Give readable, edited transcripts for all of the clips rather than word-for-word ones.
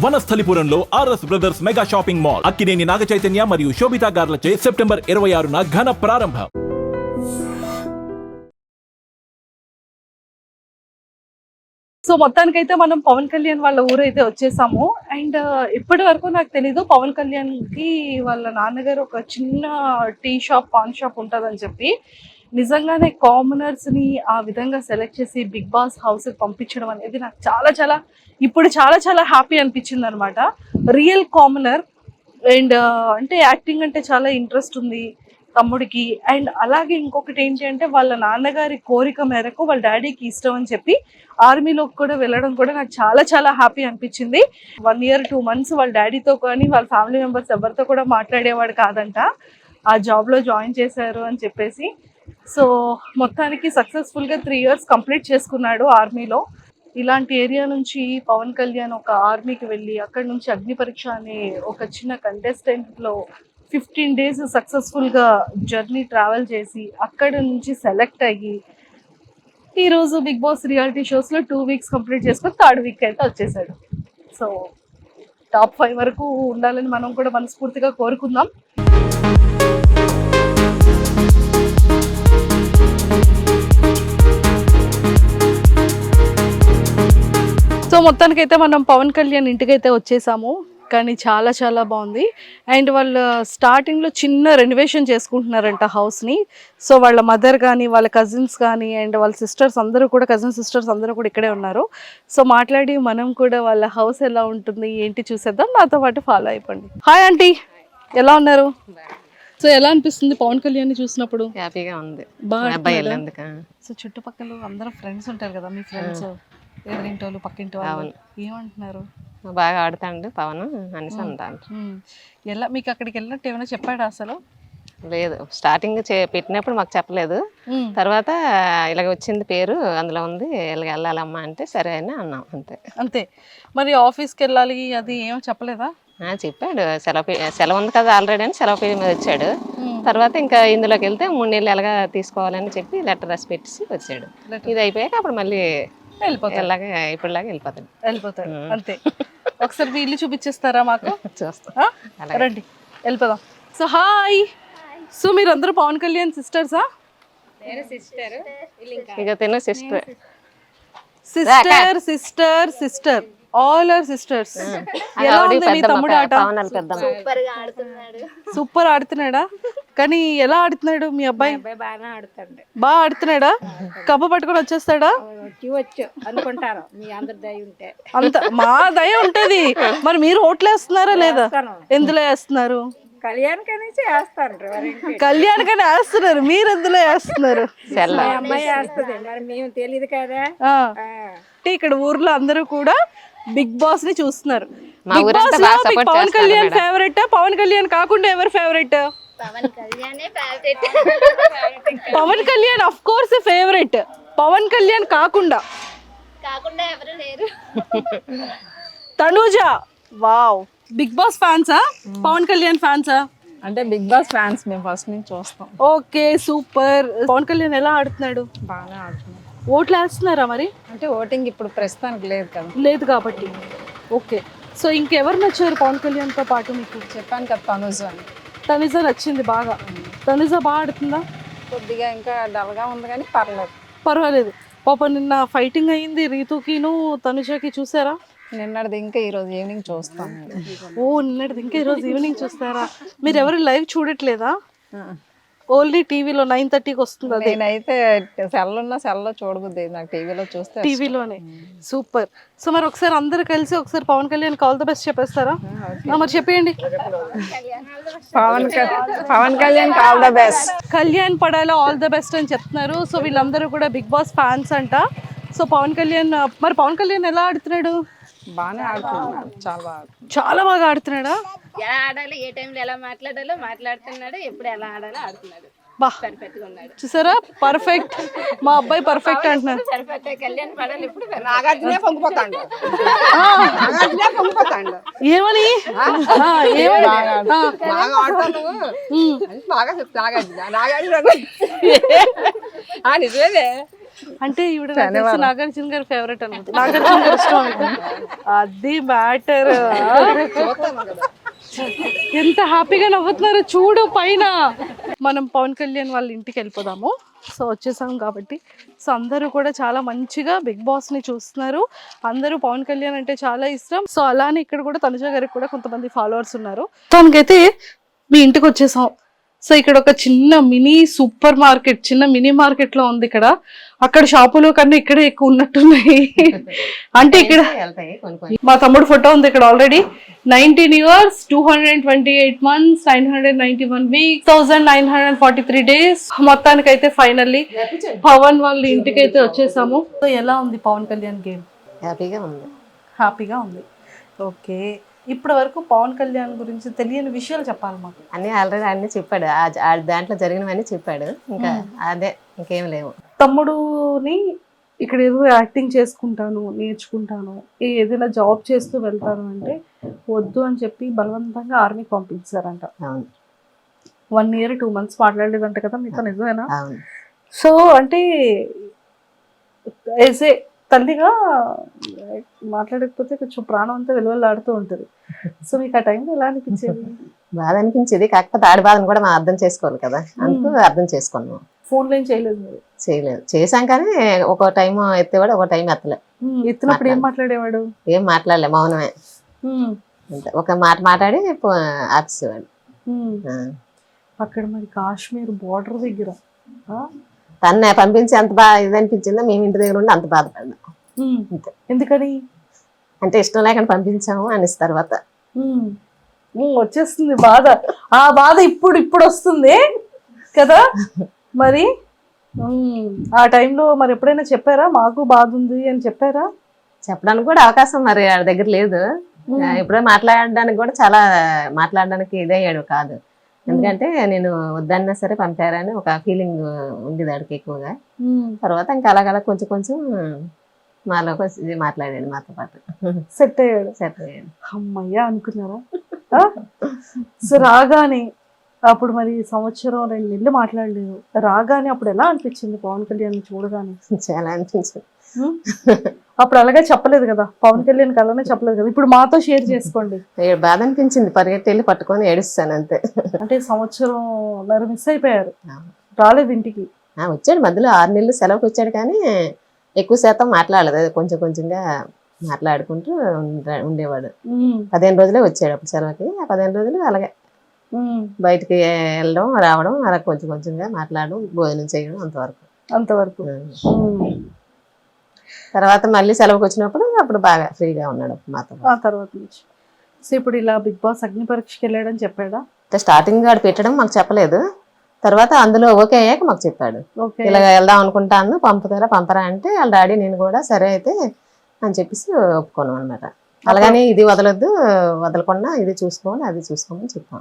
వనస్థలిపురంలో RS brothers mega shopping mall Akkineni Naga Chaitanya మరియు Sobhita గార్లచే September 26న ఘన ప్రారంభం. సో మొత్తానికైతే మనం పవన్ కళ్యాణ్ వాళ్ళ ఊరైతే వచ్చేసాము. అండ్ ఇప్పటి వరకు నాకు తెలీదు పవన్ కళ్యాణ్ కి వాళ్ళ నాన్నగారు ఒక చిన్న టీ షాప్ పాన్ షాప్ ఉంటుందని చెప్పి. నిజంగానే కామనర్స్ ని ఆ విధంగా సెలెక్ట్ చేసి బిగ్ బాస్ హౌస్ పంపించడం అనేది నాకు ఇప్పుడు చాలా హ్యాపీ అనిపించింది అనమాట. రియల్ కామనర్ అండ్ అంటే యాక్టింగ్ అంటే చాలా ఇంట్రెస్ట్ ఉంది తమ్ముడికి. అండ్ అలాగే ఇంకొకటి ఏంటి అంటే వాళ్ళ నాన్నగారి కోరిక మేరకు వాళ్ళ డాడీకి ఇష్టం అని చెప్పి ఆర్మీలోకి కూడా వెళ్ళడం కూడా నాకు చాలా హ్యాపీ అనిపించింది. 1 year 2 months వాళ్ళ డాడీతో కానీ వాళ్ళ ఫ్యామిలీ మెంబర్స్ ఎవరితో కూడా మాట్లాడేవాడు కాదంట. ఆ జాబ్లో జాయిన్ చేశారు అని చెప్పేసి. సో మొత్తానికి సక్సెస్ఫుల్గా 3 years కంప్లీట్ చేసుకున్నాడు ఆర్మీలో. ఇలాంటి ఏరియా నుంచి పవన్ కళ్యాణ్ ఒక ఆర్మీకి వెళ్ళి అక్కడ నుంచి అగ్ని పరీక్ష అనే ఒక చిన్న కంటెస్టెంట్లో 15 days సక్సెస్ఫుల్గా జర్నీ ట్రావెల్ చేసి అక్కడ నుంచి సెలెక్ట్ అయ్యి ఈరోజు బిగ్ బాస్ రియాలిటీ షోస్లో 2 weeks కంప్లీట్ చేసుకొని 3rd week అయితే వచ్చేసాడు. సో top 5 వరకు ఉండాలని మనం కూడా మనస్ఫూర్తిగా కోరుకుందాం. సో మొత్తానికైతే మనం పవన్ కళ్యాణ్ ఇంటికైతే వచ్చేసాము. కానీ చాలా బాగుంది. అండ్ వాళ్ళు స్టార్టింగ్లో చిన్న రెనోవేషన్ చేసుకుంటున్నారంట హౌస్ని. సో వాళ్ళ మదర్ కానీ వాళ్ళ కజిన్స్ కానీ అండ్ వాళ్ళ సిస్టర్స్ అందరూ కూడా కజిన్ సిస్టర్స్ అందరూ కూడా ఇక్కడే ఉన్నారు. సో మాట్లాడి మనం కూడా వాళ్ళ హౌస్ ఎలా ఉంటుంది ఏంటి చూసేద్దాం. నాతో పాటు ఫాలో అయిపోండి. హాయ్ ఆంటీ, ఎలా ఉన్నారు? సో ఎలా అనిపిస్తుంది పవన్ కళ్యాణ్ చూసినప్పుడు? హ్యాపీగా ఉంది. బాగా. సో చుట్టుపక్కల అందరూ ఫ్రెండ్స్ ఉంటారు కదా, మీ ఫ్రెండ్స్ ఎదురింటోళ్ళు పక్కింటి వాళ్ళు ఏమంటున్నారు? బాగా ఆడుతాండు పవన్ అనేసి అంటాను. ఎలా మీకు అక్కడికి వెళ్ళినట్టు ఏమైనా చెప్పాడు? అసలు లేదు, స్టార్టింగ్ పెట్టినప్పుడు మాకు చెప్పలేదు. తర్వాత ఇలాగ వచ్చింది పేరు అందులో ఉంది ఇలాగ వెళ్ళాలమ్మా అంటే సరే అని అన్నాం అంతే. మరి ఆఫీస్కి వెళ్ళాలి అది ఏమో చెప్పలేదా? చెప్పాడు, సెలవు ఉంది కదా ఆల్రెడీ అని సెలవు పేరు మీద వచ్చాడు. తర్వాత ఇంకా ఇందులోకి వెళ్తే 3 నెలలు ఎలాగా తీసుకోవాలని చెప్పి లెటర్ రాసి పెట్టేసి వచ్చాడు. ఇది అయిపోయాక అప్పుడు మళ్ళీ ఇప్పుడులాగా వెళ్ళిపోతాడు అంతే. ఒకసారి మీ ఇల్లు చూపించేస్తారా మాకు? చూస్తా, రండి వెళ్ళిపోదాం. So hi. సో మీరు అందరూ పవన్ కళ్యాణ్ సిస్టర్సా? ఇక తిను సిస్టర్ ఆల్ ఆర్ సిస్టర్స్. ఎలా ఉంది మీ తమ్ముడు ఆట? సూపర్ ఆడుతున్నాడా? కానీ ఎలా ఆడుతున్నాడు మీ అబ్బాయి? బాగా ఆడుతున్నాడా? కప్ప పట్టుకొని వచ్చేస్తాడా? అనుకుంటారు మీ అందరి దయ ఉంటే. అంత మా దయ ఉంటది. మరి మీరు ఓట్లు వేస్తున్నారా లేదా? ఎందులో వేస్తున్నారు? కళ్యాణ్కనే వేస్తున్నారు. మీరు ఎందులో వేస్తున్నారు? అమ్మాయి వేస్తుంది, మరి మేము తెలియదు కదా. ఇక్కడ ఊర్లో అందరూ కూడా బిగ్ బాస్ ని చూస్తున్నారు. బిగ్ బాస్ లో పవన్ కళ్యాణ్ ఫేవరెట్? పవన్ కళ్యాణ్ కాకుండా ఎవరు favourite? Pawan Kalyan of course favourite. Pawan Kalyan కాకుండా ఎవరు లేరు. తనూజ, వావ్. బిగ్ బాస్ ఫ్యాన్సా పవన్ కళ్యాణ్ ఫ్యాన్సా? అంటే బిగ్ బాస్ ఫ్యాన్స్ మేము ఫస్ట్ నుంచి చూస్తాం. Okay super. పవన్ కళ్యాణ్ ఎలా ఆడుతున్నాడు? బాగా ఆడుతున్నాడు. ఓట్లు వేస్తున్నారా మరి? అంటే ఓటింగ్ ఇప్పుడు ప్రస్తుతానికి లేదు కదా. లేదు కాబట్టి ఓకే. సో ఇంకెవరు నచ్చారు పవన్ కళ్యాణ్తో పాటు మీకు? చెప్పాను కదా తనుజ అని. తనుజ నచ్చింది బాగా. తనుజ బాగా ఆడుతుందా? కొద్దిగా ఇంకా డల్గా ఉంది కానీ పర్వాలేదు. పాప నిన్న ఫైటింగ్ అయ్యింది రీతుకిను తనుజకి, చూసారా? నిన్నటిది ఇంకా ఈరోజు ఈవినింగ్ చూస్తాం. నిన్నటిది ఇంకా ఈరోజు ఈవినింగ్ చూస్తారా? మీరు ఎవరు లైవ్ చూడట్లేదా? ఓన్లీ టీవీలో 9:30కి వస్తుంది. నేనైతే సెల్లో చూడబుద్ది, నాకు టీవీలో చూస్తే టీవీలోనే. సూపర్. సో మరి ఒకసారి అందరు కలిసి ఒకసారి Pawan Kalyan all the best చెప్పేస్తారా? మరి చెప్పేయండి. Pawan Kalyan all the best. Kalyan పడాలో ఆల్ ద బెస్ట్ అని చెప్తున్నారు. సో వీళ్ళందరూ కూడా బిగ్ బాస్ ఫ్యాన్స్ అంట. సో పవన్ కళ్యాణ్ ఎలా ఆడుతున్నాడు? బాగానే ఆడుతున్నాడు, చాలా బాగా ఆడుతున్నాడా? ఎలా ఆడాలి, ఏ టైంలో ఎలా మాట్లాడుతున్నాడు, ఎప్పుడు ఎలా ఆడాలో ఆడుతున్నాడు. పర్ఫెక్ట్ గా ఉన్నాడు. చూసారా? పర్ఫెక్ట్. మా అబ్బాయి పర్ఫెక్ట్ అంటున్నారు. కళ్యాణ్ పడాలి ఇప్పుడు ఏమని నిజమే. అంటే ఈవిడ నాకు తెలిసి నాగార్జున గారి ఫేవరెట్ అనమాట. నాగార్జున గారు ఇష్టం అనుకుంటా. అది మ్యాటర్. ఎంత హ్యాపీగా నవ్వుతున్నారో చూడు పైన. మనం పవన్ కళ్యాణ్ వాళ్ళ ఇంటికి వెళ్ళిపోదాము. సో వచ్చేసాం కాబట్టి సో అందరూ కూడా చాలా మంచిగా బిగ్ బాస్ ని చూస్తున్నారు. అందరూ పవన్ కళ్యాణ్ అంటే చాలా ఇష్టం. సో అలానే ఇక్కడ కూడా తనుజ గారికి కూడా కొంతమంది ఫాలోవర్స్ ఉన్నారు. తనకైతే మీ ఇంటికి వచ్చేసాం. సో ఇక్కడ ఒక చిన్న మినీ సూపర్ మార్కెట్, చిన్న మినీ మార్కెట్ లో ఉంది ఇక్కడ. అక్కడ షాపులో కన్నా ఇక్కడే ఎక్కువ ఉన్నట్టున్నాయి. అంటే ఇక్కడ వెళ్తాయి కొన్ని మా తమ్ముడు ఫోటో ఉంది ఇక్కడ already. 19 years, 228 months, 991 weeks, 1943 days. మొత్తానికైతే ఫైనల్లీ పవన్ వాళ్ళ ఇంటికి అయితే వచ్చేసాము. సో ఎలా ఉంది పవన్ కళ్యాణ్ గేమ్? హ్యాపీగా ఉంది. హ్యాపీగా ఉంది. ఓకే, ఇప్పటి వరకు పవన్ కళ్యాణ్ గురించి తెలియని విషయాలు చెప్పాలి మాకు. అన్నీ ఆల్రెడీ అన్ని చెప్పాడు, ఆ దాంట్లో జరిగినవన్నీ చెప్పాడు. ఇంకా అదే, ఇంకేం లేవు. తమ్ముడుని ఇక్కడ ఏదో యాక్టింగ్ చేసుకుంటాను, నేర్చుకుంటాను, ఏదైనా జాబ్ చేస్తూ వెళ్తాను అంటే వద్దు అని చెప్పి బలవంతంగా ఆర్మీకి పంపించారంట. అవును. 1 year 2 months మాట్లాడలేదంట కదా మీతో, నిజమేనా? అవును. సో అంటే ఏసే తల్లిగా మాట్లాడకపోతే కొంచెం ప్రాణం అంతా విలువలాడుతూ ఉంటుంది. సో మీకు ఆ టైంలో ఎలా అనిపించేది? బాధ అనిపించేది, కాకపోతే ఆడి బాధను కూడా మనం అర్థం చేసుకోవాలి కదా, అందుకు అర్థం చేసుకున్నాం. ఫోన్లో ఏం చేయలేదు మీరు? చేయలేదు, చేశాం కానీ ఒక టైం ఎత్తేవాడు, ఒక టైం ఎత్తలే. ఎత్తినప్పుడు ఏం మాట్లాడేవాడు? ఏం మాట్లాడలే, మౌనమే. అంతే, ఒక మాట మాట్లాడి ఆపేసేవాడు. అక్కడ మరి కాశ్మీర్ బోర్డర్ దగ్గర తన్నే పంపించి అంత బాగా ఇది అనిపించిందో, మేము ఇంటి దగ్గర ఉండి అంత బాధపడ్డాం. అంతే. ఎందుకని? అంటే ఇష్టం లేకుండా పంపించాము అనేసి తర్వాత వచ్చేస్తుంది బాధ. ఆ బాధ ఇప్పుడు వస్తుంది కదా మరి. ఆ టైంలో మరి ఎప్పుడైనా చెప్పారా మాకు బాధ ఉంది అని చెప్పారా? చెప్పడానికి కూడా అవకాశం మరి ఆడ దగ్గర లేదు. ఎప్పుడో మాట్లాడడానికి కూడా చాలా మాట్లాడడానికి ఇదయ్యాడు కాదు. ఎందుకంటే నేను వద్దన్నా సరే పంపారని ఒక ఫీలింగ్ ఉండేది ఆడికి ఎక్కువగా. తర్వాత ఇంకా అలాగలా కొంచెం కొంచెం మాలో మాట్లాడాడు, మాతో పాటు సెట్ అయ్యాడు. అమ్మయ్యా అనుకున్నారా? సో రాగానే అప్పుడు మరి 1-2 నెలలు మాట్లాడలేదు. రాగానే అప్పుడు ఎలా అనిపించింది పవన్ కళ్యాణ్ చూడగానే? చాలా అనిపించింది. అప్పుడు అలాగే చెప్పలేదు కదా, పవన్ కళ్యాణ్ అలానే చెప్పలేదు కదా. ఇప్పుడు మాతో షేర్ చేసుకోండి. బాధ అనిపించింది, పరిగెట్టి వెళ్ళి పట్టుకొని ఏడుస్తాను అంతే. అంటే 1.5 సంవత్సరం మిస్ అయిపోయారు, రాలేదు ఇంటికి. వచ్చాడు మధ్యలో 6 నెలలు సెలవుకి వచ్చాడు, కానీ ఎక్కువ శాతం మాట్లాడలేదు, కొంచెం కొంచెంగా మాట్లాడుకుంటూ ఉండేవాడు. 15 రోజులే వచ్చాడు అప్పుడు సెలవుకి. ఆ 15 రోజులు అలాగే బయటికి వెళ్ళడం రావడం, అలా కొంచెం కొంచెంగా మాట్లాడడం, భోజనం చేయడం, అంతవరకు. తర్వాత మళ్ళీ సెలవుకి వచ్చినప్పుడు అప్పుడు బాగా ఫ్రీగా ఉన్నాడు మాతో. ఆ తర్వాత నుంచి సో ఇప్పుడు ఇలా బిగ్ బాస్ అగ్ని పరీక్షకి వెళ్ళాడని చెప్పాడా? స్టార్టింగ్ ఆడు పెట్టడం మాకు చెప్పలేదు, తర్వాత అందులో ఓకే అయ్యాక మాకు చెప్పాడు. ఇలా వెళ్దాం అనుకుంటాను, పంపరా అంటే వాళ్ళ డాడీ నేను కూడా సరే అయితే అని చెప్పేసి ఒప్పుకోను అనమాట. అలాగని ఇది వదలకుండా ఇది చూసుకోవాలి, అది చూసుకోమని చెప్పాం.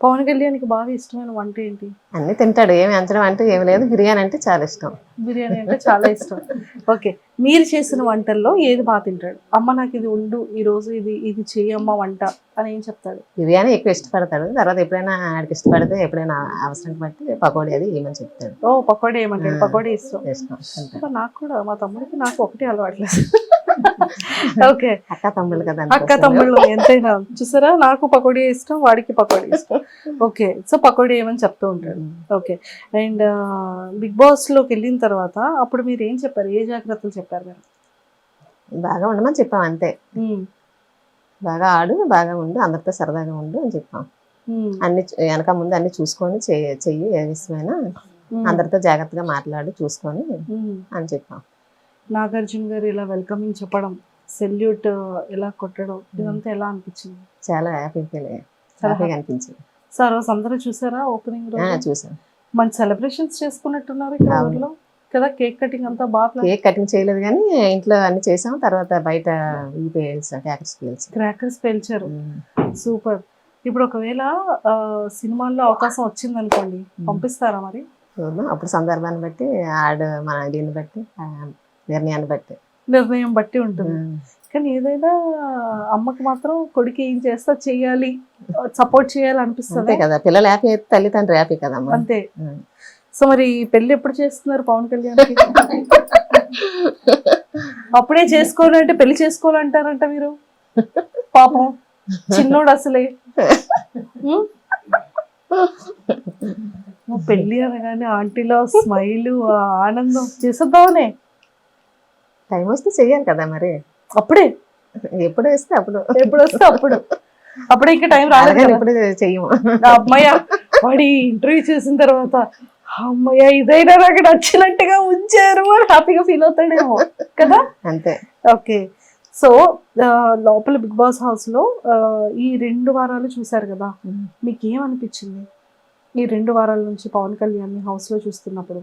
పవన్ కళ్యాణ్కి బాగా ఇష్టమైన వంట ఏంటి? అన్ని తింటాడు, ఏమి అంచడం అంటే ఏమి లేదు. బిర్యానీ అంటే చాలా ఇష్టం. బిర్యానీ అంటే చాలా ఇష్టం. ఓకే, మీరు చేసిన వంటల్లో ఏది బాగా తింటాడు? అమ్మ నాకు ఇది ఉండు, ఈ రోజు ఇది చెయ్యమ్మ వంట అని ఏం చెప్తాడు? బిర్యానీ ఎక్కువ ఇష్టపడతాడు. తర్వాత ఎప్పుడైనా ఆడికి ఇష్టపడితే ఎప్పుడైనా అవసరం బట్టి పకోడీ అది ఏమని చెప్తాడు. ఓ పకోడీ ఏమంటాడు? పకోడీ ఇష్టం. నాకు కూడా, మా తమ్ముడికి నాకు ఒకటి అలవాట్లేదు. ఓకే, అక్క తమ్ముళ్ళు కదా, అక్క తమ్ముళ్ళు ఎంతైనా. చూసారా, నాకు పకోడీ ఇష్టం, వాడికి పకోడీ ఇష్టం. ఓకే, సో పకోడీ ఏమని చెప్తూ ఉంటాడు. ఓకే, అండ్ బిగ్ బాస్ లోకి వెళ్ళిన తర్వాత అప్పుడు మీరు ఏం చెప్పారు? ఏ జాగ్రత్తలు చెప్పారు మీరు? బాగా ఉండమని చెప్పాం అంతే. బాగా ఆడు, బాగా ఉండు, అందరితో సరదాగా ఉండు అని చెప్పాం. అన్ని వెనక ముందు అన్ని చూసుకొని చెయ్యి, ఏ విషయమైనా అందరితో జాగ్రత్తగా మాట్లాడి చూసుకొని అని చెప్పాం. నాగార్జున గారు ఇలా వెల్కమింగ్ చెప్పడం, సెల్యూట్ ఇలా కొట్టడం, ఇదంతా ఎలా అనిపించింది? చాలా హ్యాపీగా అనిపించింది. సార్ రోజు అందరూ చూసారా ఓపెనింగ్ రోజు? చూసాను. మంచి సెలబ్రేషన్స్ చేసుకున్నట్టున్నారు ఇక్కడ ఊర్లో కదా. కేక్ కటింగ్ అంతా బాగా. కేక్ కటింగ్ చేయలేదు కానీ ఇంట్లో అన్ని చేసాం. తర్వాత బయట క్రాకర్స్ పేల్చారు. సూపర్. ఇప్పుడు ఒకవేళ సినిమాల్లో అవకాశం వచ్చింది అనుకోండి, పంపిస్తారా మరి? అప్పుడు సందర్భాన్ని బట్టి మన దీన్ని బట్టి నిర్ణయం బట్టి ఉంటుంది. కానీ ఏదైనా అమ్మకి మాత్రం కొడుకు ఏం చేస్తా చెయ్యాలి, సపోర్ట్ చేయాలి అనిపిస్తుంది కదా. పిల్లలు హ్యాపీ అయితే తల్లిదండ్రులు హ్యాపీ కదమ్మా. అంతే. సో మరి పెళ్లి ఎప్పుడు చేస్తున్నారు పవన్ కళ్యాణ్ అప్పుడే చేసుకోవాలంటే పెళ్లి చేసుకోవాలంటారంట మీరు పాపం చిన్నోడు అసలే ఉం? నువ్వు పెళ్లి అనగానే ఆంటీలో స్మైల్ ఆనందం చేసేద్దామనే టైం వస్తే చెయ్యాలి కదా మరి, అప్పుడే ఎప్పుడు వేస్తే అప్పుడు, ఎప్పుడు వస్తే అప్పుడు, అప్పుడే ఇంకా టైం రాలేదు కదా. ఇప్పుడు చెయ్యము. అమ్మయ్య వాడి ఇంటర్వ్యూ చేసిన తర్వాత అమ్మయ్య ఇదైనా నాకు నచ్చినట్టుగా ఉంచారు అని హ్యాపీగా ఫీల్ అవుతాడేమో కదా. అంతే. ఓకే, సో లోపల బిగ్ బాస్ హౌస్ లో ఈ 2 వారాలు చూసారు కదా, మీకు ఏమనిపించింది ఈ 2 వారాల నుంచి పవన్ కళ్యాణ్ హౌస్ లో చూస్తున్నప్పుడు?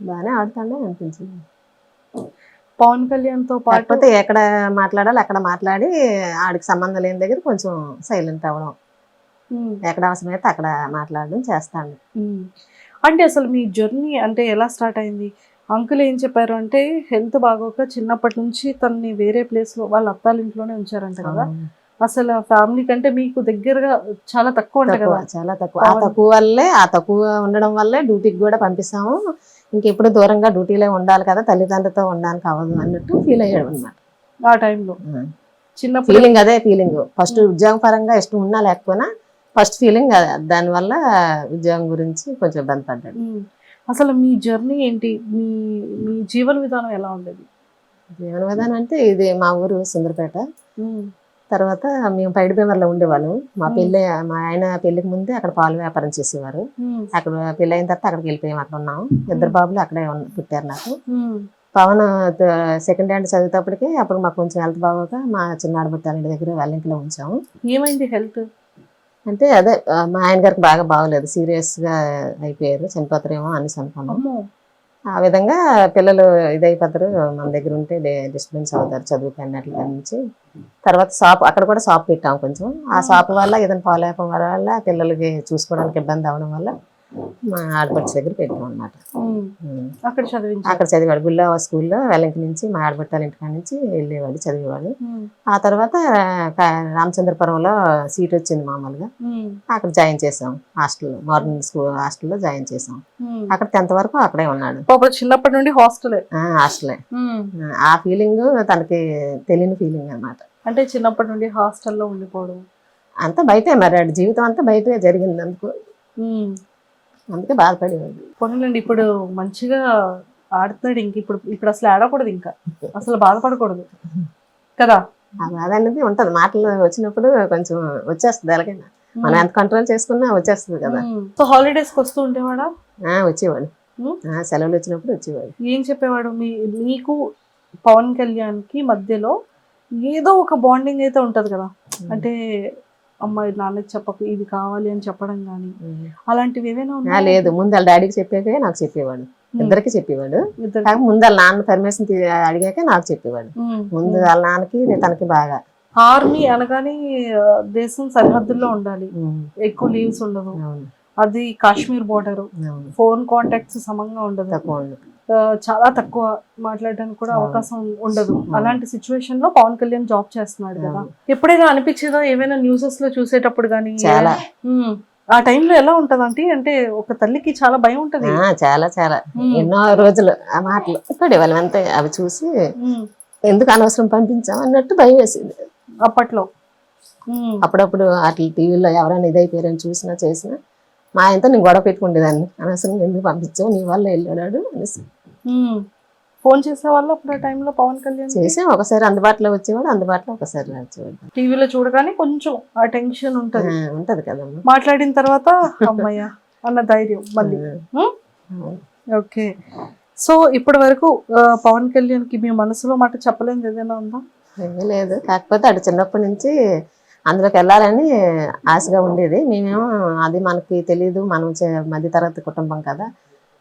బాగానే ఆడుతాడే అనిపించింది. పవన్ కళ్యాణ్ తో పాటు కాకపోతే ఎక్కడ మాట్లాడాలి అక్కడ మాట్లాడి ఆడికి సంబంధం లేని దగ్గర కొంచెం సైలెంట్ అవ్వడం, ఎక్కడ అవసరమైతే అక్కడ మాట్లాడడం చేస్తాను. అంటే అసలు మీ జర్నీ అంటే ఎలా స్టార్ట్ అయింది? అంకుల్ ఏం చెప్పారు అంటే హెల్త్ బాగోక చిన్నప్పటి నుంచి తనని వేరే ప్లేస్ లో వాళ్ళ అత్తాల ఇంట్లోనే ఉంచారంట కదా. అసలు ఫ్యామిలీ కంటే మీకు దగ్గరగా చాలా తక్కువ ఉంటాయి కదా. చాలా తక్కువ. ఆ తక్కువ వల్లే, ఆ తక్కువ ఉండడం వల్లే డ్యూటీకి కూడా పంపిస్తాము. ఇంకెప్పుడు దూరంగా డ్యూటీలో ఉండాలి కదా, తల్లిదండ్రులతో ఉండడానికి అవ్వదు అన్నట్టు ఫీల్ అయ్యాడు అనమాట ఆ టైంలో. చిన్నప్పుడు ఫీలింగ్ అదే ఫీలింగ్. ఫస్ట్ ఉద్యోగం పరంగా ఇష్టం ఉన్నా లేకపోయినా ఫస్ట్ ఫీలింగ్ దానివల్ల ఉద్యోగం గురించి కొంచెం ఇబ్బంది పడ్డాడు. అసలు మీ జర్నీ ఏంటి, మీ మీ జీవన విధానం ఎలా ఉండేది? జీవన విధానం అంటే ఇది మా ఊరు సుందరపేట. తర్వాత మేము పైడిపేమర్లో ఉండేవాళ్ళం. మా ఆయన పెళ్లికి ముందే అక్కడ పాలు వ్యాపారం చేసేవారు. అక్కడ పెళ్లి అయిన తర్వాత అక్కడికి వెళ్ళిపోయాం. అక్కడ ఉన్నాము. 2 బాబులు అక్కడే పుట్టారు నాకు. పవన్ సెకండ్ హ్యాండ్ చదివేటప్పటికి అప్పుడు మాకు కొంచెం హెల్త్ బాగోక మా చిన్నాడు పుట్టాలి దగ్గర వాళ్ళ ఇంట్లో ఉంచాము. ఏమైంది హెల్త్ అంటే అదే మా ఆయన గారికి బాగా బాగోలేదు, సీరియస్ గా అయిపోయారు, చనిపోతారేమో అనేసి అనుకున్నాము. ఆ విధంగా పిల్లలు ఇదైపోతారు, మన దగ్గర ఉంటే డిస్టర్బెన్స్ అవుతారు చదువుకి అన్నట్ల నుంచి. తర్వాత షాప్ అక్కడ కూడా షాప్ పెట్టాము. కొంచెం ఆ షాప్ వల్ల ఏదైనా పాలేపం వల్ల పిల్లలకి చూసుకోవడానికి ఇబ్బంది అవడం వల్ల మా ఆడపడుచు దగ్గర పెట్టాం అన్నమాట. అక్కడ చదివాడు గుల్లా స్కూల్లో. వెల్లంకి నుంచి మా ఆడపట్టాల ఇంటికాడ నుంచి వెళ్ళేవాడు, చదివేవాడు. ఆ తర్వాత రామచంద్రపురంలో సీట్ వచ్చింది మామూలుగా, అక్కడ జాయిన్ చేసాం హాస్టల్లో, మార్నింగ్ స్కూల్ హాస్టల్లో జాయిన్ చేసాం. అక్కడ 10th వరకు అక్కడే ఉన్నాడు. చిన్నప్పటి నుండి హాస్టలే. ఆ ఫీలింగ్ తనకి తెలియని ఫీలింగ్ అన్నమాట. అంటే చిన్నప్పటి నుండి హాస్టల్లో ఉండిపోవడం అంతా బయటే, మరి ఆడి జీవితం అంతా బయటే జరిగింది అందుకు, అందుకే బాధపడేవాడు. పోనండి ఇప్పుడు మంచిగా ఆడుతున్నాడు. ఇంక ఇప్పుడు అసలు ఆడకూడదు, ఇంకా అసలు బాధపడకూడదు కదా. ఆ బాధ అనేది ఉంటది, మాటలు వచ్చినప్పుడు కొంచెం వచ్చేస్తుంది. ఎలాగైనా మనం ఎంత కంట్రోల్ చేసుకున్నా వచ్చేస్తుంది కదా. సో హాలిడేస్ కి వస్తూ ఉండేవాడా? వచ్చేవాడు, సెలవులు వచ్చినప్పుడు వచ్చేవాడు. ఏం చెప్పేవాడు? మీకు పవన్ కళ్యాణ్ కి మధ్యలో ఏదో ఒక బాండింగ్ అయితే ఉంటది కదా. అంటే అమ్మాయి నాన్నకి చెప్పకు ఇది కావాలి అని చెప్పడం కానీ అలాంటివి ఏదైనా ఉన్నా? లేదు, ముందు వాళ్ళ డాడీకి చెప్పాకే నాకు చెప్పేవాడు, ఇద్దరికి చెప్పేవాడు. ముందు వాళ్ళ నాన్న పర్మిషన్ అడిగాక నాకు చెప్పేవాడు. ముందు వాళ్ళ నాన్నకి తనకి బాగా. ఆర్మీ అనగానే దేశం సరిహద్దుల్లో ఉండాలి, ఎక్కువ లీవ్స్ ఉండవు, అది కాశ్మీర్ బోర్డర్, ఫోన్ కాంటాక్ట్స్ సమంగా ఉండదు, చాలా తక్కువ మాట్లాడడానికి కూడా అవకాశం ఉండదు. అలాంటి సిచ్యువేషన్ లో పవన్ కళ్యాణ్ జాబ్ చేస్తున్నాడు కదా. ఎప్పుడైనా అనిపించేదా ఏమైనా న్యూసెస్ లో చూసేటప్పుడు కానీ? చాలా. ఆ టైంలో ఎలా ఉంటది అంటే ఒక తల్లికి చాలా భయం ఉంటది. చాలా చాలా ఎన్నో రోజులు ఆ మాటలు పడేవాళ్ళం అంతే. అవి చూసి ఎందుకు అనవసరం పంపించాం అన్నట్టు భయం వేసింది అప్పట్లో. అప్పుడప్పుడు అట్లా టీవీలో ఎవరైనా ఇదైపోయారని చూసినా చేసినా మా ఆయనతో నేను గొడవ పెట్టుకుండేదాన్ని, అనవసరం ఎందుకు పంపించావు, నీ వల్ల వెళ్ళాడు అనేసి. ఫోన్ చేసేవాళ్ళు అప్పుడు ఆ టైంలో పవన్ కళ్యాణ్? చేసాం, ఒకసారి అందుబాటులో వచ్చేవాడు, అందుబాటులో ఒకసారి వచ్చేవాడు. టీవీలో చూడగానే కొంచెం ఆ టెన్షన్ ఉంటది కదమ్మా. మాట్లాడిన తర్వాత అమ్మయ్య అన్న ధైర్యం మళ్ళీ. ఓకే, సో ఇప్పటి వరకు పవన్ కళ్యాణ్ కి మీ మనసులో మాట చెప్పలేనిది ఏదైనా ఉందా? ఏమీ లేదు, కాకపోతే అటు చిన్నప్పటి నుంచి అందులోకి వెళ్ళాలని ఆశగా ఉండేది. మేమేమో అది మనకి తెలియదు, మనం మధ్యతరగతి కుటుంబం కదా,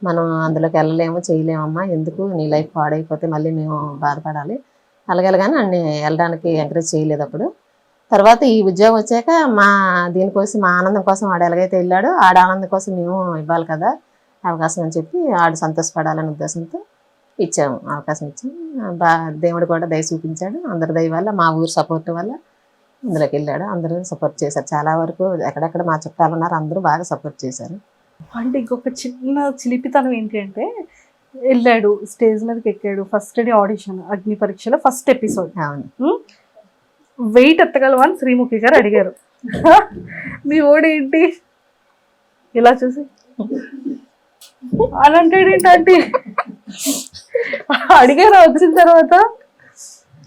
మనం అందులోకి వెళ్ళలేము చేయలేమమ్మా, ఎందుకు నీ లైఫ్ పాడైపోతే మళ్ళీ మేము బాధపడాలి అలాగేలాగానే అన్ని వెళ్ళడానికి ఎంకరేజ్ చేయలేదు అప్పుడు. తర్వాత ఈ ఉద్యోగం వచ్చాక దీనికోసం మా ఆనందం కోసం ఆడు ఎలాగైతే వెళ్ళాడో ఆడ ఆనందం కోసం మేము ఇవ్వాలి కదా అవకాశం అని చెప్పి ఆడు సంతోషపడాలనే ఉద్దేశంతో ఇచ్చాము, అవకాశం ఇచ్చాము. దేవుడు కూడా దయ చూపించాడు, అందరి దయ వల్ల, మా ఊరు సపోర్ట్ వల్ల అందులోకి వెళ్ళాడు. అందరూ సపోర్ట్ చేశారు చాలా వరకు. ఎక్కడెక్కడ మా చుట్టాలు ఉన్నారు అందరూ బాగా సపోర్ట్ చేశారు. అంటే ఇంకొక చిన్న చిలిపితనం ఏంటి అంటే వెళ్ళాడు స్టేజ్ మీదకి ఎక్కాడు, ఫస్ట్ డే ఆడిషన్ అగ్ని పరీక్షలో ఫస్ట్ ఎపిసోడ్. అవును. వెయిట్ ఎత్తగలవా అని శ్రీముఖి గారు అడిగారు. మీ ఓడేంటి ఇలా చూసి అని అంటాడేంటి అడిగారు వచ్చిన తర్వాత?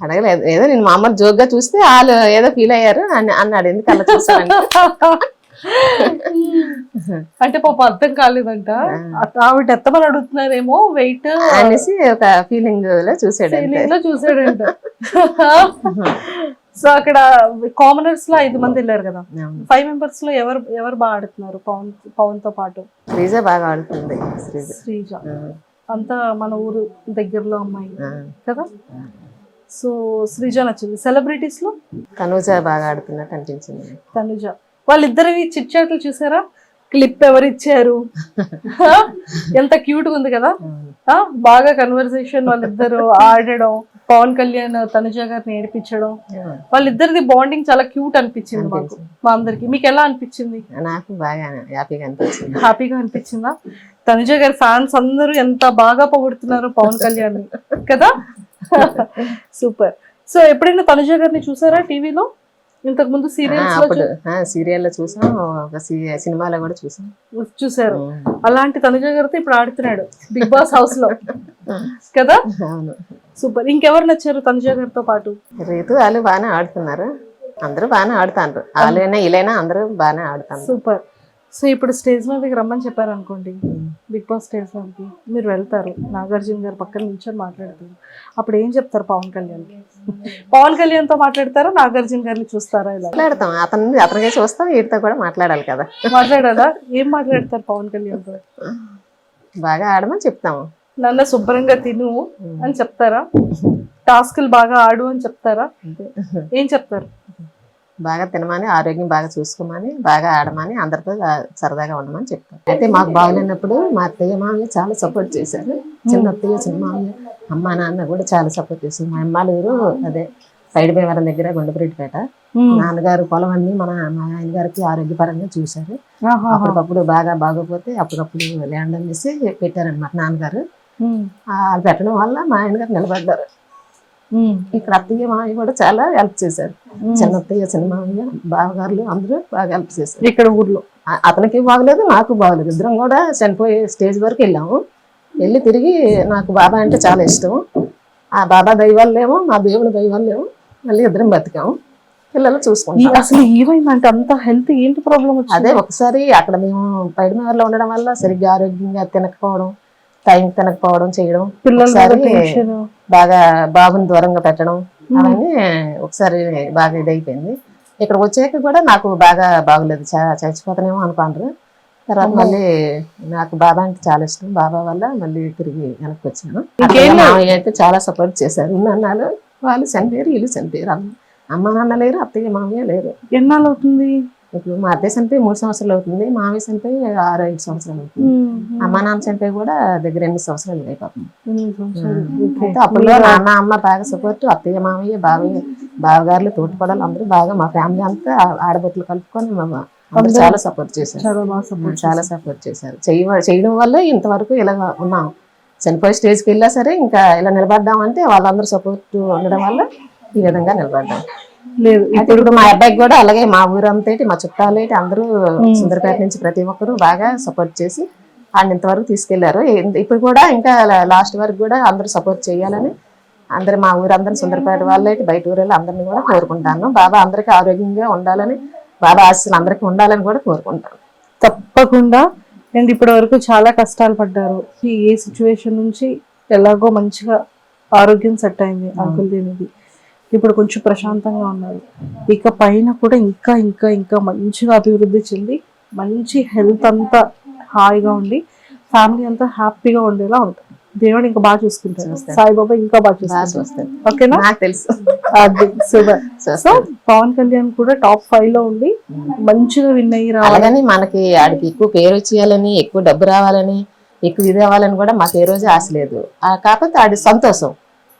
అడగలేదు, ఏదో నేను మామూలు జోక్ గా చూస్తే వాళ్ళు ఏదో ఫీల్ అయ్యారు అన్నాడు. ఎందుకు అలా చూసాను అంటే పాప అర్థం కాలేదంట, ఆవిడ ఎత్తమని అడుగుతున్నారేమో వెయిట్ అనేసి ఒక ఫీలింగ్ లో చూసాడంట. సో అక్కడ కామనర్స్ లో 5 మంది వెళ్ళారు కదా, 5 మెంబర్స్ లో ఎవరు బాగా ఆడుతున్నారు పవన్ తో పాటు? శ్రీజ బాగా ఆడుతుంది. శ్రీజ అంతా మన ఊరు దగ్గరలో అమ్మాయి కదా, సో శ్రీజ నచ్చింది. సెలబ్రిటీస్ లో తనుజ బాగా ఆడుతున్నట్టు అనిపించింది. తనుజ వాళ్ళిద్దరివి చిట్ చాట్లు చూసారా? క్లిప్ ఎవరు ఇచ్చారు? ఎంత క్యూట్ గా ఉంది కదా, బాగా కన్వర్సేషన్ వాళ్ళిద్దరు ఆడడం, పవన్ కళ్యాణ్ తనుజ గారిని ఏడిపించడం, వాళ్ళిద్దరిది బాండింగ్ చాలా క్యూట్ అనిపించింది మాకు, మా అందరికి. మీకు ఎలా అనిపించింది? నాకు బాగా హ్యాపీగా అనిపించింది. హ్యాపీగా అనిపించిందా? తనుజ గారి ఫ్యాన్స్ అందరూ ఎంత బాగా పొగుడుతున్నారు పవన్ కళ్యాణ్ కదా. సూపర్. సో ఎప్పుడైనా తనుజ గారిని చూసారా టీవీలో? ఇంతకు ముందు సీరియల్లో చూసాం, ఒక సినిమాలో కూడా చూసారు. అలాంటి తనుజ గారితో ఇప్పుడు ఆడుతున్నాడు బిగ్ బాస్ హౌస్ లో కదా. అవును. సూపర్. ఇంకెవరు నచ్చారు తనుజ గారితో పాటు? రీతు వాళ్ళు బాగానే ఆడుతున్నారు, అందరూ బాగానే ఆడుతారు. వాళ్ళైనా వీళ్ళైనా అందరూ బాగానే ఆడుతారు. సూపర్. సో ఇప్పుడు స్టేజ్ మీదకి రమ్మని చెప్పారు అనుకోండి, బిగ్ బాస్ స్టేజ్ మీదకి మీరు వెళ్తారు, నాగార్జున గారు పక్కన నిల్చొని మాట్లాడతారు, అప్పుడు ఏం చెప్తారు పవన్ కళ్యాణ్కి? పవన్ కళ్యాణ్ తో మాట్లాడతారా, నాగార్జున గారిని చూస్తారా? ఇలా మాట్లాడతాం, అతనికే చూస్తాం, వీటితో కూడా మాట్లాడాలి కదా. మాట్లాడాలా? ఏం మాట్లాడతారు పవన్ కళ్యాణ్ తో? బాగా ఆడమని చెప్తాము. నన్ను శుభ్రంగా తిను అని చెప్తారా? టాస్కులు బాగా ఆడు అని చెప్తారా? ఏం చెప్తారు? బాగా తినమని, ఆరోగ్యం బాగా చూసుకోమని, బాగా ఆడమని, అందరితో సరదాగా ఉండమని చెప్తారు. అయితే మాకు బాగులేనప్పుడు మా అత్తయ్య మామయ్య చాలా సపోర్ట్ చేశారు. చిన్న అత్తయ్య చిన్న మామయ్య అమ్మ నాన్న కూడా చాలా సపోర్ట్ చేశారు. మా అమ్మాలూరు అదే సైడ్ భీమవరం దగ్గర గుండపరెడ్డిపేట. నాన్నగారు పొలం అన్ని మా ఆయన గారికి ఆరోగ్యపరంగా చూశారు. అప్పటికప్పుడు బాగా బాగోపోతే అప్పటికప్పుడు ల్యాండ్ అనేసి పెట్టారనమాట నాన్నగారు. వాళ్ళు పెట్టడం వల్ల మా ఆయన గారు నిలబడ్డారు. ఇక్కడ అత్తయ్య మామయ్య కూడా చాలా హెల్ప్ చేశారు. చిన్న అత్తయ్య చిన్న మామయ్య బావగారులు అందరూ బాగా హెల్ప్ చేశారు. ఇక్కడ ఊర్లో అతనికి బాగలేదు, నాకు బాగలేదు. ఇద్దరం కూడా చనిపోయే స్టేజ్ వరకు వెళ్ళాము. వెళ్ళి తిరిగి నాకు బాబా అంటే చాలా ఇష్టం. ఆ బాబా దైవాలేమో మా దేవుని దైవాలేమో మళ్ళీ ఇద్దరం బతికాము. పిల్లలు చూసుకుంటాం. అసలు ఏమైందంటే అంత హెల్త్ ఏంటి ప్రాబ్లం? అదే ఒకసారి అక్కడ మేము పైడిమేరలో ఉండడం వల్ల సరిగ్గా ఆరోగ్యంగా తినకపోవడం, టైం తినకపోవడం చేయడం, పిల్లలు బాగా బాబుని దూరంగా పెట్టడం, అవన్నీ ఒకసారి బాగా ఇదైపోయింది. ఇక్కడ వచ్చాక కూడా నాకు బాగా బాగలేదు, చచ్చిపోతానేమో అనుకుంటారు. తర్వాత మళ్ళీ నాకు బాబా అంటే చాలా ఇష్టం. బాబా వల్ల మళ్ళీ తిరిగి వెనక్కి వచ్చాను. మామయ్య అయితే చాలా సపోర్ట్ చేశారు. అన్నాళ్ళు వాళ్ళు చనిపోయారు, వీళ్ళు చనిపోయారు. అమ్మ నాన్న లేరు, అత్తయ్య మామయ్య లేరు. ఎన్నాళ్ళు అవుతుంది? ఇప్పుడు మా అత్తయ్య చనిపోయి 3 సంవత్సరాలు అవుతుంది, మామయ్య చనిపోయి 6-5 సంవత్సరాలు అవుతుంది. అమ్మ నాన్న చనిపోయి కూడా దగ్గర 8 సంవత్సరాలు అయిపోతుంది. అయితే అప్పుడు నాన్న అమ్మ బాగా సపోర్ట్, అత్తయ్య మామయ్య బావయ్య బావగారులు తోటిపడాలి అందరూ బాగా మా ఫ్యామిలీ అంతా ఆడబొట్లు కలుపుకొని అందరూ చాలా సపోర్ట్ చేశారు. చాలా సపోర్ట్ చేశారు. చేయడం వల్ల ఇంతవరకు ఇలా ఉన్నాం. చనిపోయే స్టేజ్కి వెళ్ళా సరే ఇంకా ఇలా నిలబడ్డామంటే వాళ్ళందరూ సపోర్ట్ ఉండడం వల్ల ఈ విధంగా నిలబడ్డాం. లేదు ఇప్పుడు మా అబ్బాయికి కూడా అలాగే మా ఊరంతా మా చుట్టాలు అందరూ సుందరపేట నుంచి ప్రతి ఒక్కరు బాగా సపోర్ట్ చేసి ఆయన ఇంతవరకు తీసుకెళ్లారు. ఇప్పుడు కూడా ఇంకా లాస్ట్ వరకు కూడా అందరూ సపోర్ట్ చేయాలని అందరు మా ఊరందరూ సుందరపేట వాళ్ళు బయట ఊరు అందరినీ కూడా కోరుకుంటాను. బాబా అందరికీ ఆరోగ్యంగా ఉండాలని, బాబా ఆశీస్సులు అందరికీ ఉండాలని కూడా కోరుకుంటాను. తప్పకుండా. అండ్ ఇప్పటి వరకు చాలా కష్టాలు పడ్డారు. ఏ సిచ్యువేషన్ నుంచి ఎలాగో మంచిగా ఆరోగ్యం సెట్ అయింది అంకుల్ దీనిది. ఇప్పుడు కొంచెం ప్రశాంతంగా ఉన్నారు. ఇక పైన కూడా ఇంకా ఇంకా ఇంకా మంచిగా అభివృద్ధి చెంది మంచి హెల్త్ అంతా హాయిగా ఉండి ఫ్యామిలీ అంతా హ్యాపీగా ఉండేలా ఉంటుంది. దేవుడు ఇంకా బాగా చూసుకుంటారు. సాయిబాబా ఇంకా బాగా చూసుకుంటారు. ఓకేనా? నాకు తెలుసు. అది సూపర్. సో పవన్ కళ్యాణ్ కూడా టాప్ 5 లో ఉండి మంచిగా విన్ అయ్యి రావాలని, మనకి ఆడికి ఎక్కువ పేరు వచ్చేయాలని, ఎక్కువ డబ్బు రావాలని, ఎక్కువ ఇది అవ్వాలని కూడా మాకు ఏ రోజు ఆశ లేదు. కాకపోతే ఆడి సంతోషం,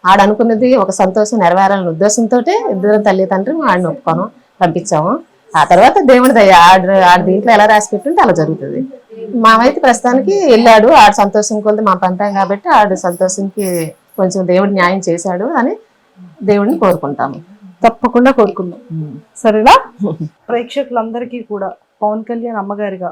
ఆడ అనుకున్నది ఒక సంతోషం నెరవేరాలనే ఉద్దేశంతో ఇద్దరు తల్లి తండ్రి ఆడిని ఒప్పుకోను పంపించాము. ఆ తర్వాత దేవుడి దయ ఆడ దీంట్లో ఎలా రాసి పెట్టుంటే అలా జరుగుతుంది. మావైతే ప్రస్తుతానికి వెళ్ళాడు, ఆడు సంతోషం కొద్ది మా పంపాం కాబట్టి ఆడు సంతోషంకి కొంచెం దేవుడు న్యాయం చేశాడు అని దేవుడిని కోరుకుంటాము. తప్పకుండా కోరుకుందాం. సరేనా? ప్రేక్షకులందరికీ కూడా పవన్ కళ్యాణ్ అమ్మగారిగా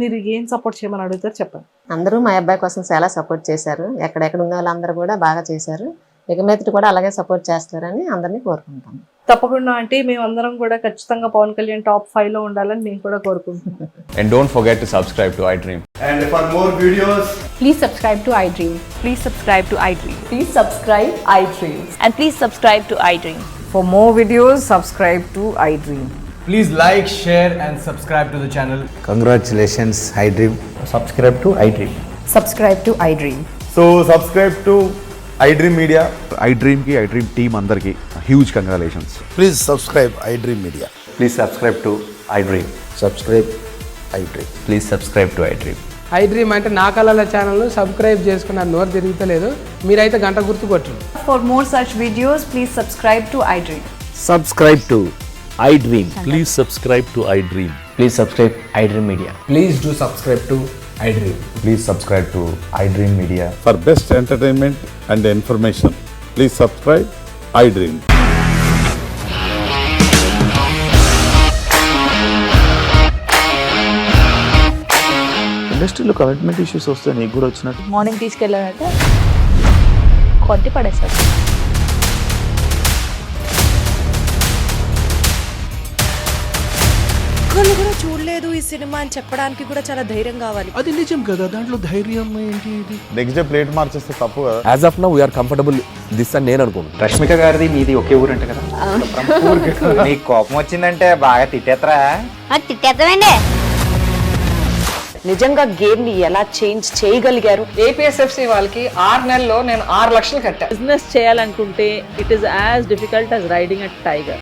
మీరు ఏం సపోర్ట్ చేయమని అడుగుతారు చెప్పండి. అందరూ మా అబ్బాయి కోసం చాలా సపోర్ట్ చేశారు, ఎక్కడెక్కడ ఉన్న వాళ్ళందరూ కూడా బాగా చేశారు, ఇక మీదట కూడా అలాగే సపోర్ట్ చేస్తారని అందరినీ కోరుకుంటాం. తప్పకుండా అంటే మేమందరం కూడా ఖచ్చితంగా పవన్ కళ్యాణ్ టాప్ 5 లో ఉండాలని మేము కూడా కోరుకుంటున్నాం. And don't forget to subscribe to iDream. And for more videos, Please subscribe to iDream. Please subscribe to iDream. Please subscribe iDream. And please subscribe to iDream. For more videos, subscribe to iDream. Please like, share, and subscribe to the channel. congratulations, iDream. Subscribe to iDream. Subscribe to iDream. So subscribe to iDream Media. iDream ki iDream team andarki huge congratulations. Please subscribe iDream Media. Please subscribe to iDream. Subscribe iDream. Please subscribe to iDream. iDream అంటే నా కళల channel subscribe చేసుకున్న నోరు తిరుగుతలేదు, మీరైతే గంట గుర్తు కొట్టండి. For more such videos, please subscribe to iDream. Subscribe to iDream. Please subscribe to iDream. Please subscribe iDream Media. Please do subscribe to iDream. Please subscribe to iDream Media. For best entertainment and information, please subscribe iDream. ఇండస్ట్రీలో commitment issues వస్తే నీకు కూడా వచ్చినట్టు morning తీసుకెళ్ళారంటే కొట్టి పడేస్తారు. ఒక్కళ్ళు కూడా చూడలేదు ఈ సినిమా అని చెప్పడానికి కూడా చాలా ధైర్యం కావాలి. అది నిజం కదా, దాంట్లో ధైర్యం ఏంటి? నెక్స్ట్ డే ప్లేట్ మార్చేస్తే తప్పు కదా. As of now, we are comfortable this అని నేను అనుకుంటున్నాను. రష్మిక గారిది మీది ఒకే ఊరు అంట కదా. నీకు కోపం వచ్చిందంటే బాగా తిట్టేత్తరా? తిట్టేద్దామండి. నిజంగా గేమ్ ని ఎలా చేంజ్ చేయగలిగారు? ఏపీఎస్ఎఫ్సి వాళ్ళకి 6 నెలల్లో నేను 6 లక్షలు కట్టా. బిజినెస్ చేయాలనుకుంటే it is as difficult as riding a tiger.